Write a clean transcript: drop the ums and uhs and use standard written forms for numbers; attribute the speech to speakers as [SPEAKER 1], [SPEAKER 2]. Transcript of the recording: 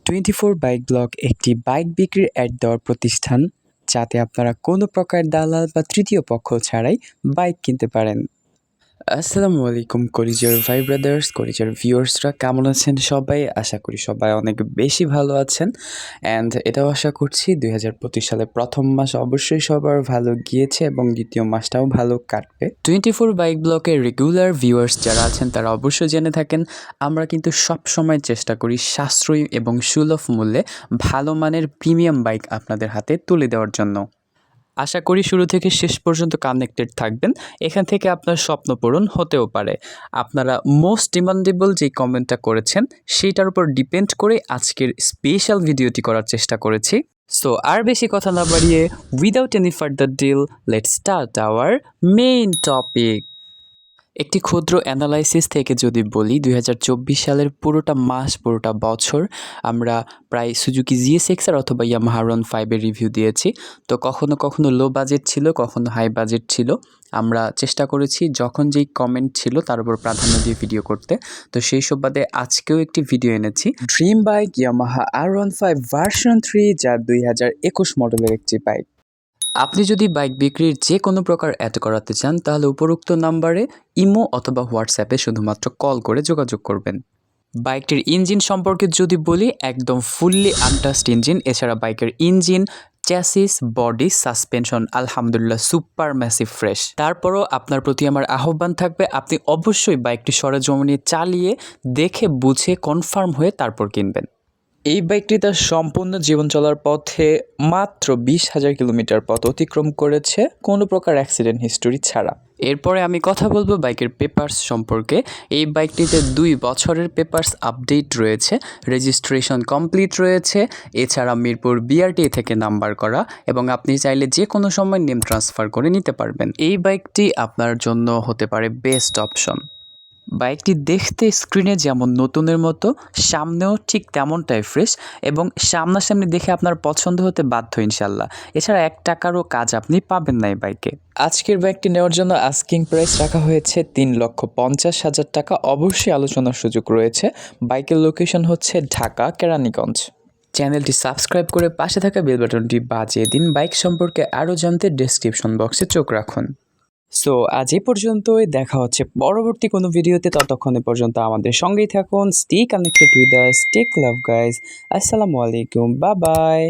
[SPEAKER 1] 24 bike blog একটি bike বিক্রির add দেওয়ার প্রতিষ্ঠান, যাতে আপনারা কোনো প্রকার দালাল বা তৃতীয় পক্ষ ছাড়াই বাইক কিনতে পারেন। আসসালামু আলাইকুম কলিজার ভাই ব্রাদার্স, কলিজার ভিউয়ার্সরা কেমন আছেন সবাই? আশা করি সবাই অনেক বেশি ভালো আছেন। অ্যান্ড এটাও আশা করছি 2025 সালের প্রথম মাস অবশ্যই সবার ভালো গিয়েছে এবং দ্বিতীয় মাসটাও ভালো কাটবে। 24 বাইক ব্লকের রেগুলার ভিউয়ার্স যারা আছেন তারা অবশ্যই জেনে থাকেন, আমরা কিন্তু সব সময় চেষ্টা করি সাশ্রয়ী এবং সুলভ মূল্যে ভালো মানের প্রিমিয়াম বাইক আপনাদের হাতে তুলে দেওয়ার জন্য। আশা করি শুরু থেকে শেষ পর্যন্ত কানেক্টেড থাকবেন। এখান থেকে আপনার স্বপ্ন পূরণ হতেও পারে। আপনারা মোস্ট ডিমান্ডেবল যে কমেন্টটা করেছেন সেইটার উপর ডিপেন্ড করে আজকের স্পেশাল ভিডিওটি করার চেষ্টা করেছি। সো আর বেশি কথা না বাড়িয়ে, without any further deal, let's start our main topic. একটি ক্ষুদ্র অ্যানালাইসিস থেকে যদি বলি, 2024 সালের পুরোটা মাস, পুরোটা বছর আমরা প্রায় সুজুকি জিএসএক্সআর অথবা ইয়ামাহা RON5 এর রিভিউ দিয়েছি। তো কখনো কখনো লো বাজেট ছিল, কখনো হাই বাজেট ছিল। আমরা চেষ্টা করেছি যখন যেই কমেন্ট ছিল তার উপর প্রাধান্য দিয়ে ভিডিও করতে। তো সেই সুবাদে আজকেও একটি ভিডিও এনেছি, dream bike Yamaha R15 version 3, যা 2021 মডেলের একটি বাইক। আপনি যদি বাইক বিক্রির যে কোনো প্রকার অ্যাড করাতে চান, তাহলে উপরোক্ত নাম্বারে ইমো অথবা হোয়াটসঅ্যাপে শুধুমাত্র কল করে যোগাযোগ করবেন। বাইকটির ইঞ্জিন সম্পর্কে যদি বলি, একদম ফুললি আনটাস্ট ইঞ্জিন। এছাড়া বাইকের ইঞ্জিন, চ্যাসিস, বডি, সাসপেনশন আলহামদুলিল্লাহ সুপার ম্যাসিভ ফ্রেশ। তারপরও আপনার প্রতি আমার আহ্বান থাকবে, আপনি অবশ্যই বাইকটি সরেজমিনে চালিয়ে দেখে বুঝে কনফার্ম হয়ে তারপর কিনবেন। এই বাইকটি তার সম্পূর্ণ জীবন চলার পথে মাত্র 20,000 কিলোমিটার পথ অতিক্রম করেছে, কোনো প্রকার অ্যাক্সিডেন্ট হিস্টোরি ছাড়া। এরপরে আমি কথা বলবো বাইকের পেপারস সম্পর্কে। এই বাইকটিতে 2 বছরের পেপারস আপডেট রয়েছে, রেজিস্ট্রেশন কমপ্লিট রয়েছে। এছাড়া মিরপুর BRT থেকে নাম্বার করা, এবং আপনি চাইলে যে কোনো সময় নেম ট্রান্সফার করে নিতে পারবেন। এই বাইকটি আপনার জন্য হতে পারে বেস্ট অপশন। বাইকটি দেখতে স্ক্রিনে যেমন নতুনের মতো, সামনেও ঠিক তেমনটাই ফ্রেশ, এবং সামনাসামনি দেখে আপনার পছন্দ হতে বাধ্য ইনশাল্লাহ। এছাড়া 1 টাকারও কাজ আপনি পাবেন না এই বাইকে। আজকের বাইকটি নেওয়ার জন্য আস্কিং প্রাইস রাখা হয়েছে 3,50,000 টাকা। অবশ্যই আলোচনার সুযোগ রয়েছে। বাইকের লোকেশন হচ্ছে ঢাকা কেরানীগঞ্জ। চ্যানেলটি সাবস্ক্রাইব করে পাশে থাকা বেল বাটনটি বাজিয়ে দিন। বাইক সম্পর্কে আরও জানতে ডেসক্রিপশন বক্সে চোখ রাখুন। সো আজ এই পর্যন্তই, দেখা হচ্ছে পরবর্তী কোনো ভিডিওতে। ততক্ষণে পর্যন্ত আমাদের সঙ্গেই থাকুন। Stay connected with us, take love guys. আসসালামু আলাইকুম, বাই বাই।